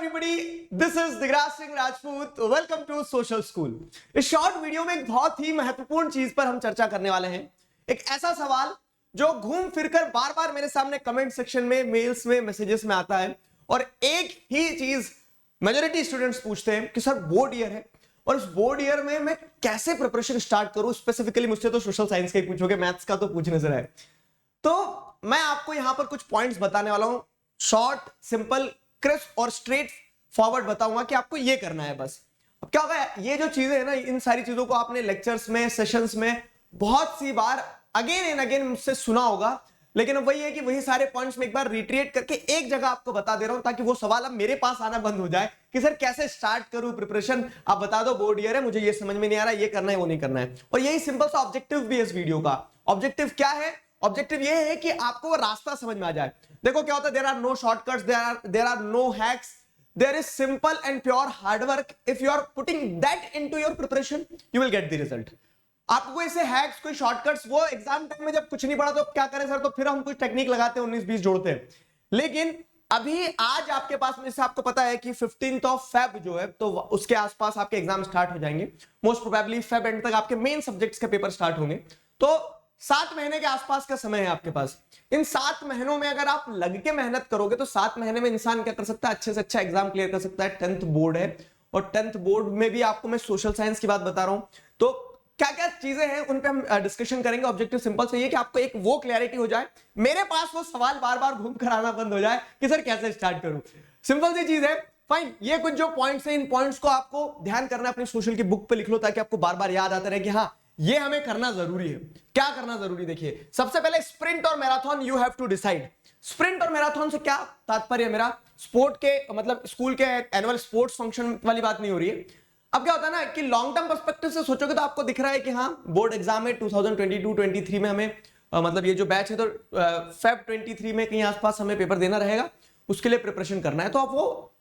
everybody, this is Digraj Singh Rajput. Welcome to Social School. इस short video में एक बहुत ही महत्वपूर्ण चीज पर हम चर्चा करने वाले हैं। एक ऐसा सवाल जो घूम फिरकर बार बार मेरे सामने कमेंट सेक्शन में, मेल्स में, मैसेजेस में आता है और एक ही चीज मेजॉरिटी स्टूडेंट्स पूछते हैं कि सर बोर्ड ईयर है और उस बोर्ड ईयर में मैं कैसे प्रिपरेशन स्टार्ट करूं। स्पेसिफिकली मुझसे तो सोशल साइंस का ही पूछोगे, मैथ्स का तो पूछ नजर आए। तो मैं आपको यहां पर कुछ पॉइंट्स बताने वाला हूं, शॉर्ट, सिंपल, क्रिस्प और स्ट्रेट फॉरवर्ड बताऊंगा कि आपको ये करना है बस। अब क्या होगा, ये जो चीजें है ना, इन सारी चीजों को आपने लेक्चर्स में, सेशंस में बहुत सी बार अगेन एंड अगेन मुझसे सुना होगा, लेकिन वही है कि वही सारे पॉइंट्स में एक बार रिट्रिएट करके एक जगह आपको बता दे रहा हूं ताकि वो सवाल अब मेरे पास आना बंद हो जाए कि सर कैसे स्टार्ट करूं प्रिपरेशन। आप बता दो बोर्ड ईयर है, मुझे ये समझ में नहीं आ रहा, ये करना है वो नहीं करना है। और यही सिंपल सा ऑब्जेक्टिव भी है इस वीडियो का। ऑब्जेक्टिव क्या है? ऑब्जेक्टिव ये है कि आपको वो रास्ता समझ में आ जाए। देखो क्या होता है, there are no shortcuts, there are no hacks, there is simple and pure hard work. If you are putting that into your preparation you will get the result. आपको ऐसे हैक्स, कोई शॉर्टकट्स, वो एग्जाम टाइम में जब कुछ नहीं पड़ा तो क्या करें सर, तो फिर हम कुछ टेक्निक लगाते हैं, 19-20 जोड़ते हैं। लेकिन अभी आज आपके पास में, जैसे आपको पता है कि 15th ऑफ फेब जो है, तो उसके आसपास आपके एग्जाम स्टार्ट हो जाएंगे। मोस्ट प्रोबेबली फेब एंड तक आपके मेन सब्जेक्ट्स के पेपर स्टार्ट होंगे। तो 7 महीने के आसपास का समय है आपके पास। इन 7 महीनों में अगर आप लग के मेहनत करोगे तो 7 महीने में इंसान क्या कर सकता है, अच्छे से अच्छा एग्जाम क्लियर कर सकता है। 10th बोर्ड है और 10th बोर्ड में भी आपको मैं सोशल साइंस की बात बता रहा हूं, तो क्या क्या चीजें हैं उन पे हम डिस्कशन करेंगे। ऑब्जेक्टिव सिंपल से ये कि आपको एक वो क्लैरिटी हो जाए, मेरे पास वो सवाल बार बार घूम कर आना बंद हो जाए कि सर कैसे स्टार्ट करूं। सिंपल सी चीज है। फाइन, ये कुछ जो पॉइंट्स हैं, इन पॉइंट्स को आपको ध्यान करना है, अपनी सोशल की बुक पे लिख लो ताकि आपको बार बार याद आता रहे कि हाँ ये हमें करना जरूरी है। क्या करना जरूरी, देखिए सबसे पहले स्प्रिंट और marathon you have to decide. Sprint और मैराथन से क्या तात्पर्य है मेरा, स्पोर्ट के मतलब स्कूल के एनुअल स्पोर्ट्स फंक्शन वाली बात नहीं हो रही है। अब क्या होता है ना कि लॉन्ग टर्म पर्सपेक्टिव से सोचोगे तो आपको दिख रहा है कि हाँ बोर्ड एग्जाम है 2022-23 में हमें मतलब ये जो बैच है तो फेब 23 में कहीं आसपास हमें पेपर देना रहेगा, उसके लिए प्रिपरेशन करना है। तो आप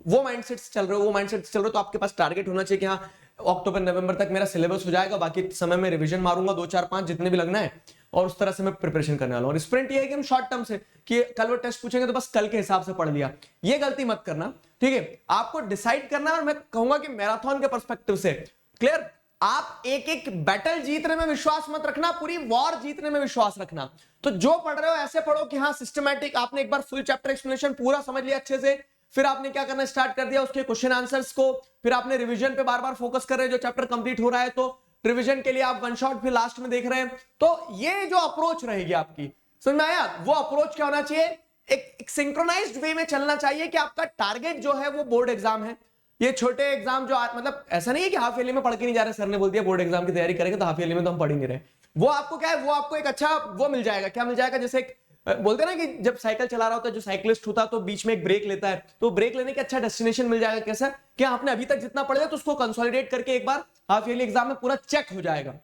वो माइंडसेट चल रहे हो, तो आपके पास टारगेट होना चाहिए कि हाँ अक्टूबर नवंबर तक मेरा सिलेबस हो जाएगा, बाकी समय में रिवीजन मारूंगा 2 4 5 जितने भी लगना है, और उस तरह से मैं प्रिपरेशन करने वाला हूं। और स्प्रिंट ये है कि हम शॉर्ट टर्म से कि कल वो टेस्ट पूछेंगे तो बस कल के हिसाब से पढ़ लिया, ये गलती मत करना, ठीक है। आपको डिसाइड करना, और मैं कहूंगा कि मैराथन के पर्सपेक्टिव से क्लियर, आप एक एक बैटल जीतने में विश्वास मत रखना, पूरी वॉर जीतने में विश्वास रखना। तो जो पढ़ रहे हो ऐसे पढ़ो कि हाँ सिस्टमैटिक, आपने एक बार फुल चैप्टर एक्सप्लेनेशन पूरा समझ लिया अच्छे से, फिर आपने क्या करना स्टार्ट कर दिया उसके क्वेश्चन आंसर्स को, फिर आपने रिवीजन पे बार बार फोकस कर रहे हैं, जो चैप्टर कंप्लीट हो रहा है तो रिवीजन के लिए आप वन शॉट फिर लास्ट में देख रहे हैं। तो ये जो अप्रोच रहेगी आपकी, समझ में आया? वो अप्रोच क्या होना चाहिए, एक सिंक्रोनाइज्ड वे में चलना चाहिए कि आपका टारगेट जो है वो बोर्ड एग्जाम है। ये छोटे एग्जाम जो मतलब ऐसा नहीं है कि हाफ ईयरली में पढ़ के नहीं जा रहे, सर ने बोल दिया बोर्ड एग्जाम की तैयारी करेंगे तो हाफ ईयरली में तो हम पढ़ ही नहीं रहे। वो आपको क्या है, वो आपको एक अच्छा वो मिल जाएगा, क्या मिल जाएगा, जैसे बोलते हैं ना कि जब साइकिल चला रहा होता है जो साइकिलिस्ट होता है तो बीच में एक ब्रेक लेता है, तो ब्रेक लेने के अच्छा डेस्टिनेशन मिल जाएगा। कैसा कि आपने अभी तक जितना पढ़ा तो उसको कंसोलिडेट करके एक बार हाफ ईयरली एग्जाम में पूरा चेक हो जाएगा,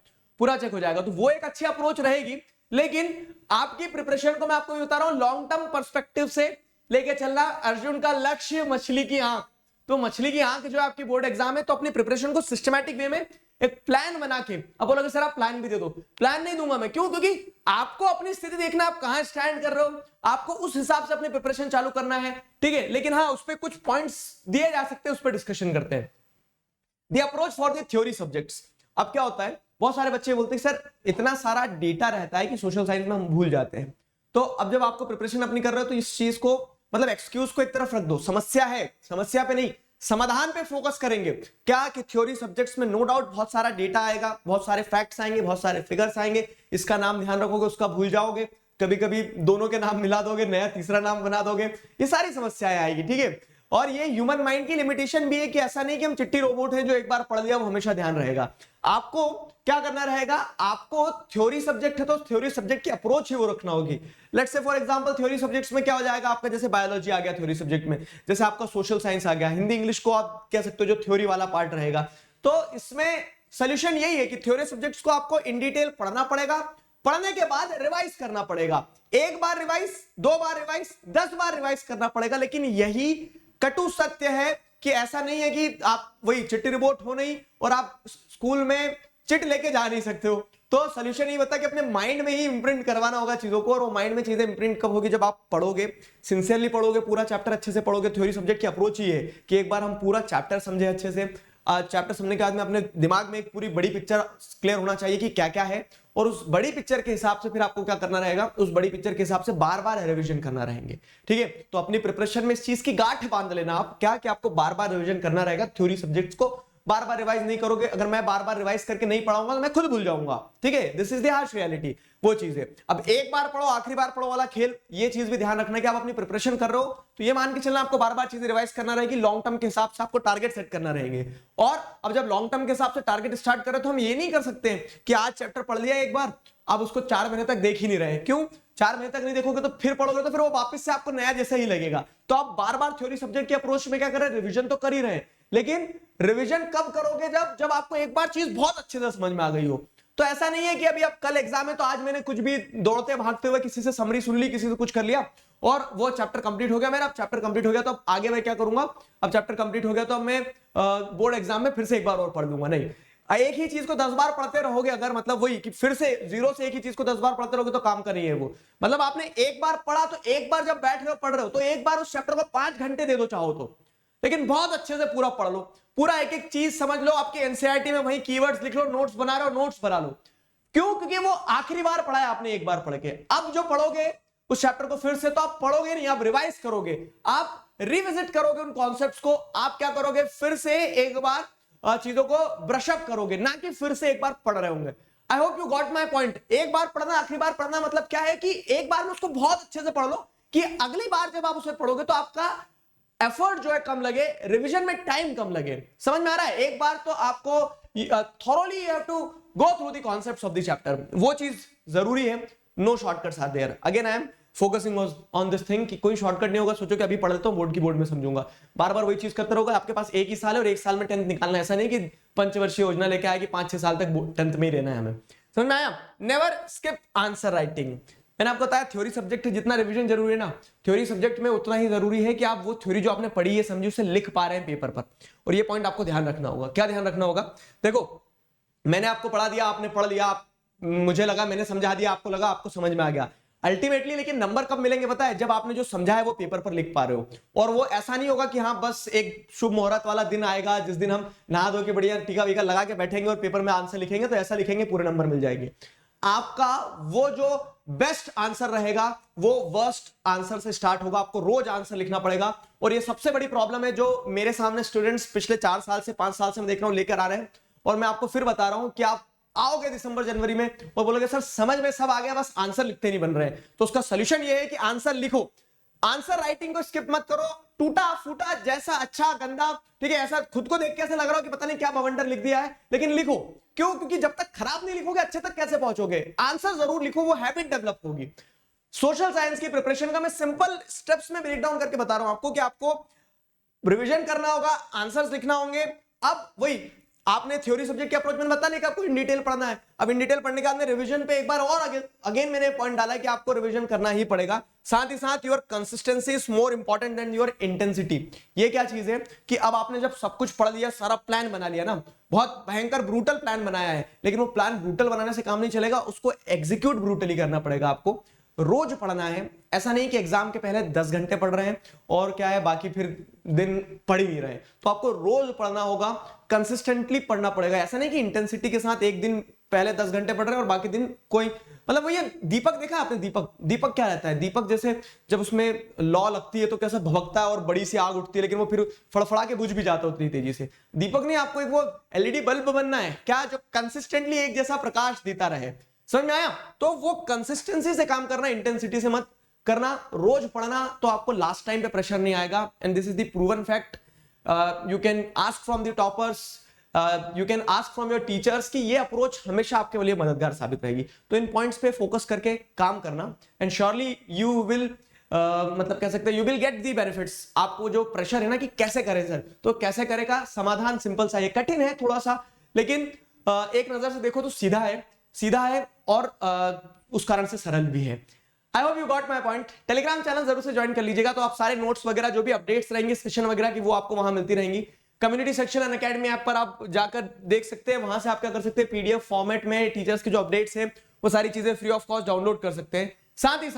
पूरा चेक हो जाएगा। तो वो एक अच्छी अप्रोच रहेगी। लेकिन आपकी प्रिपरेशन को मैं आपको बता रहा हूं लॉन्ग टर्म पर्सपेक्टिव से लेके चलना। अर्जुन का लक्ष्य मछली की आंख, तो मछली की आंख जो आपकी बोर्ड एग्जाम है, तो अपनी प्रिपरेशन को सिस्टमैटिक वे में एक प्लान बना के, अब बोलोगे सर आप प्लान भी दे दो, प्लान नहीं दूंगा मैं, क्यों? क्योंकि आपको अपनी स्थिति देखना, आप कहां स्टैंड कर रहे हो, आपको उस हिसाब से अपनी प्रिपरेशन चालू करना है, ठीक है। लेकिन हाँ उस पर कुछ पॉइंट्स दिए जा सकते हैं, उस पर डिस्कशन करते हैं। The approach for the theory subjects. अब क्या होता है, बहुत सारे बच्चे बोलते हैं सर इतना सारा डेटा रहता है कि सोशल साइंस में हम भूल जाते हैं। तो अब जब आपको प्रिपरेशन अपनी कर रहे हो तो इस चीज को मतलब एक्सक्यूज को एक तरफ रख दो, समस्या है, समस्या पे नहीं समाधान पे फोकस करेंगे। क्या कि थ्योरी सब्जेक्ट्स में नो डाउट बहुत सारा डेटा आएगा, बहुत सारे फैक्ट्स आएंगे, बहुत सारे फिगर्स आएंगे, इसका नाम ध्यान रखोगे उसका भूल जाओगे, कभी कभी दोनों के नाम मिला दोगे, नया तीसरा नाम बना दोगे, ये सारी समस्याएं आएगी, ठीक है। और ये ह्यूमन माइंड की लिमिटेशन भी है कि ऐसा नहीं कि हम चिट्टी रोबोट हैं जो एक बार पढ़ लिया वो हमेशा ध्यान रहेगा। आपको क्या करना रहेगा, आपको थ्योरी सब्जेक्ट है तो थ्योरी सब्जेक्ट की अप्रोच ही वो रखना होगी। Let's say for example theory subjects में क्या हो जाएगा आपका, जैसे बायोलॉजी आ गया थ्योरी सब्जेक्ट में, जैसे आपका सोशल साइंस आ गया, हिंदी इंग्लिश को आप कह सकते हो जो थ्योरी वाला पार्ट रहेगा। तो इसमें सोल्यूशन यही है कि थ्योरी सब्जेक्ट्स को आपको इन डिटेल पढ़ना पड़ेगा, पढ़ने के बाद रिवाइज करना पड़ेगा। एक बार रिवाइज, 2 बार रिवाइज, 10 बार रिवाइज करना पड़ेगा। लेकिन यही कटु सत्य है कि ऐसा नहीं है कि आप वही चिट्टी रिपोर्ट हो नहीं और आप स्कूल में चिट लेके जा नहीं सकते हो। तो सोल्यूशन ये बता कि अपने माइंड में ही इंप्रिंट करवाना होगा चीजों को, और वो माइंड में चीजें इंप्रिंट कब होगी, जब आप पढ़ोगे, सिंसियरली पढ़ोगे, पूरा चैप्टर अच्छे से पढ़ोगे। थ्योरी सब्जेक्ट की अप्रोच ही है कि एक बार हम पूरा चैप्टर समझे अच्छे से। चैप्टर समझने के बाद में अपने दिमाग में एक पूरी बड़ी पिक्चर क्लियर होना चाहिए कि क्या क्या है, और उस बड़ी पिक्चर के हिसाब से फिर आपको क्या करना रहेगा, उस बड़ी पिक्चर के हिसाब से बार बार रिवीजन करना रहेंगे। ठीक है, तो अपनी प्रिपरेशन में इस चीज की गांठ बांध लेना आप, क्या कि आपको बार बार रिवीजन करना रहेगा। थ्योरी सब्जेक्ट्स को बार बार रिवाइज नहीं करोगे, अगर मैं बार बार रिवाइज करके नहीं पढ़ाऊंगा तो मैं खुद भूल जाऊंगा। ठीक है, this is the harsh reality, वो चीज है। अब एक बार पढ़ो आखिरी बार पढ़ो वाला खेल, ये चीज भी ध्यान रखना कि आप अपनी प्रिपरेशन कर रहे हो तो ये मान के चलना आपको बार बार चीजें रिवाइज करना रहेगी। लॉन्ग टर्म के हिसाब से आपको टारगेट सेट करना रहेंगे। और अब जब लॉन्ग टर्म के हिसाब से टारगेट स्टार्ट करें तो हम ये नहीं कर सकते कि आज चैप्टर पढ़ लिया एक बार, अब उसको 4 महीने तक देख ही नहीं रहे। क्यों 4 महीने तक नहीं देखोगे तो फिर पढ़ोगे तो फिर वो वापस से आपको नया जैसा ही लगेगा। तो आप बार बार थ्योरी सब्जेक्ट की अप्रोच में क्या कर रहे हैं, रिवीजन तो कर ही रहे हैं, लेकिन रिवीजन कब करोगे, जब आपको एक बार चीज बहुत अच्छे से समझ में आ गई हो। तो ऐसा नहीं है कि अभी अब कल एग्जाम है तो आज मैंने कुछ भी दौड़ते भागते हुए किसी से समरी सुन ली, किसी से कुछ कर लिया और वो चैप्टर कंप्लीट हो गया मेरा। अब चैप्टर कंप्लीट हो गया तो अब आगे मैं क्या करूंगा, अब चैप्टर कंप्लीट हो गया तो अब मैं बोर्ड एग्जाम में फिर से एक बार और पढ़ लूंगा। नहीं, एक ही चीज को 10 बार पढ़ते रहोगे अगर, मतलब वही कि फिर से जीरो से एक ही चीज को 10 बार पढ़ते रहोगे तो काम का नहीं है वो। मतलब आपने एक बार पढ़ा तो एक बार जब बैठ रहे हो पढ़ रहे हो तो एक बार उस चैप्टर को 5 घंटे दे दो चाहो तो, लेकिन बहुत अच्छे से पूरा पढ़ लो, पूरा एक एक चीज समझ लो। आपके एनसीईआरटी में वही कीवर्ड्स लिख लो, नोट्स बना रहे हो नोट्स बना लो। क्यों, क्योंकि वो आखिरी बार पढ़ा है आपने एक बार पढ़ के। अब जो पढ़ोगे उस चैप्टर को फिर से तो आप पढ़ोगे नहीं, आप रिवाइज करोगे, आप रिविजिट करोगे उन कॉन्सेप्ट्स को। आप क्या करोगे, फिर से एक बार चीजों को ब्रशअप करोगे, ना कि फिर से एक बार पढ़ रहे होंगे। आई hope you got my point. एक बार पढ़ना आखिरी बार पढ़ना मतलब क्या है कि एक बार में उसको बहुत अच्छे से पढ़ लो कि अगली बार जब आप उसे पढ़ोगे तो आपका एफर्ट जो है कम लगे, रिवीजन में टाइम कम लगे। समझ में आ रहा है? एक बार तो आपको thoroughly you have to go through the concepts of the chapter, वो चीज जरूरी है। No shortcuts are there. Again I am focusing on this thing कि कोई शॉर्टकट नहीं होगा। सोचो कि अभी पढ़ लेता हूं, बोर्ड की बोर्ड में समझूंगा, बार बार वही चीज करते रहोगे। आपके पास एक ही साल है और एक साल में 10th निकालना। ऐसा नहीं कि पंचवर्षीय योजना लेके आए कि 5-6 साल तक 10th में ही रहना है हमें। समझ में आया? Never skip answer writing. मैंने आपको बताया थ्योरी सब्जेक्ट जितना रिवीजन जरूरी है ना, थ्योरी सब्जेक्ट में उतना ही जरूरी है कि आप वो थ्योरी जो आपने पढ़ी है समझी उसे लिख पा रहे हैं पेपर पर। और ये पॉइंट आपको ध्यान रखना होगा। क्या ध्यान रखना होगा? देखो, मैंने आपको पढ़ा दिया, आपने पढ़ लिया, मुझे लगा मैंने समझा दिया, आपको लगा आपको समझ में आ गया अल्टीमेटली। लेकिन नंबर कब मिलेंगे पता है? जब आपने जो समझा है वो पेपर पर लिख पा रहे हो। और वो ऐसा नहीं होगा कि हाँ बस एक शुभ मुहूर्त वाला दिन आएगा जिस दिन हम नहा धो के बढ़िया टीका वीका लगा के बैठेंगे और पेपर में आंसर लिखेंगे तो ऐसा लिखेंगे पूरे नंबर मिल जाएंगे। आपका वो जो बेस्ट आंसर रहेगा वो वर्स्ट आंसर से स्टार्ट होगा। आपको रोज आंसर लिखना पड़ेगा। और ये सबसे बड़ी प्रॉब्लम है जो मेरे सामने स्टूडेंट्स पिछले 4 साल से 5 साल से मैं देख रहा हूं लेकर आ रहे हैं। और मैं आपको फिर बता रहा हूं कि आप आओगे दिसंबर जनवरी में और बोलोगे सर समझ में सब आ गया बस आंसर लिखते नहीं बन रहे। तो उसका सोल्यूशन ये है कि आंसर लिखो। आंसर राइटिंग को स्किप मत करो। टूटा फूटा जैसा अच्छा गंदा, ठीक है, ऐसा खुद को देख के ऐसा लग रहा हो कि पता नहीं क्या बवंडर लिख दिया है, लेकिन लिखो। क्यों? क्योंकि जब तक खराब नहीं लिखोगे अच्छे तक कैसे पहुंचोगे? आंसर जरूर लिखो, वो हैबिट डेवलप होगी। सोशल साइंस की प्रिपरेशन का मैं सिंपल स्टेप्स में ब्रेक डाउन करके बता रहा हूं आपको कि आपको रिवीजन करना होगा, आंसर्स लिखना होंगे। अब वही आपने थ्योरी सब्जेक्ट के अप्रोच में बता नहीं कि आपको इन डिटेल पढ़ना है। अब इन डिटेल पढ़ने के बाद में रिवीजन पे एक बार और अगेन मैंने पॉइंट डाला कि आपको रिवीजन करना ही पड़ेगा। साथ ही साथ your consistency is more important than your intensity. ये क्या चीज है कि अब आपने जब सब कुछ पढ़ लिया, सारा प्लान बना लिया ना, बहुत भयंकर ब्रूटल प्लान बनाया है, लेकिन वो प्लान ब्रूटल बनाने से काम नहीं चलेगा, उसको एग्जीक्यूट ब्रूटली करना पड़ेगा। आपको रोज पढ़ना है। ऐसा नहीं कि एग्जाम के पहले 10 घंटे पढ़ रहे हैं और क्या है बाकी फिर दिन पढ़ ही नहीं रहे। तो आपको रोज पढ़ना होगा, कंसिस्टेंटली पढ़ना पड़ेगा। ऐसा नहीं कि इंटेंसिटी के साथ एक दिन पहले 10 घंटे पढ़ रहे हैं और बाकी दिन कोई, मतलब वो ये दीपक देखा आपने? दीपक क्या रहता है? दीपक जैसे जब उसमें लौ लगती है तो कैसा भभकता है और बड़ी सी आग उठती है, लेकिन वो फिर फड़फड़ा के बुझ भी जाता है उतनी तेजी से। दीपक नहीं, आपको एक वो एलईडी बल्ब बनना है क्या, जो कंसिस्टेंटली एक जैसा प्रकाश देता रहे। समझ में आया? तो वो कंसिस्टेंसी से काम करना, इंटेंसिटी से मत करना। रोज पढ़ना तो आपको लास्ट टाइम पे प्रेशर नहीं आएगा। And this is the proven fact. You can ask from the toppers, you can ask from your teachers कि ये अप्रोच हमेशा आपके लिए मददगार साबित रहेगी। तो इन पॉइंट्स पे फोकस करके काम करना एंड श्योरली यू विल मतलब कह सकते हैं you will get the benefits. आपको जो प्रेशर है ना कि कैसे करें सर, तो कैसे करेगा समाधान सिंपल सा है। कठिन है थोड़ा सा, लेकिन एक नजर से देखो तो सीधा है और उस कारण से सरल भी है। आई hope you got my point. Telegram channel जरूर से ज्वाइन कर लीजिएगा, तो आप सारे नोट्स वगैरह जो भी अपडेट्स रहेंगे सेशन वगैरह की वो आपको वहां मिलती रहेंगी। कम्युनिटी सेक्शन अनअकैडमी ऐप पर आप जाकर देख सकते हैं, वहां से आप क्या कर सकते हैं, पीडीएफ फॉर्मेट में टीचर्स के जो अपडेट्स हैं वो सारी चीजें फ्री ऑफ कॉस्ट डाउनलोड कर सकते हैं। साथ ही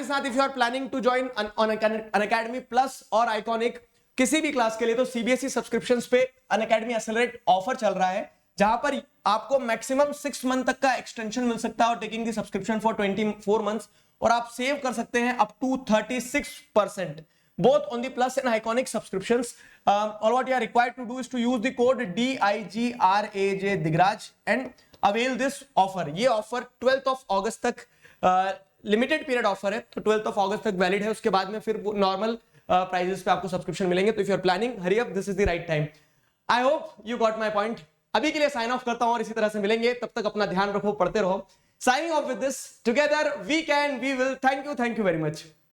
साथ if you are planning to join Unacademy plus और आइकॉनिक किसी भी क्लास के लिए, तो सीबीएसई सब्सक्रिप्शंस पे अनअकैडमी एक्सेलरेट ऑफर चल रहा है, जहां पर आपको मैक्सिमम 6 मंथ तक का एक्सटेंशन मिल सकता है और taking the subscription for 24 months, और आप सेव कर सकते हैं up to 36% both on the plus and iconic subscriptions. All what you are required to do is to use the code DIGRAJ Digraj and avail this offer. ये offer 12th of August तक limited period offer है, तो 12th of August तक valid है, उसके बाद में फिर नॉर्मल प्राइजेस पे आपको सब्सक्रिप्शन मिलेंगे। तो if you are planning, hurry up, this is the right time. I hope you got my point. अभी के लिए साइन ऑफ करता हूं और इसी तरह से मिलेंगे, तब तक अपना ध्यान रखो, पढ़ते रहो। Signing off with this, together we can, we will. Thank you very much.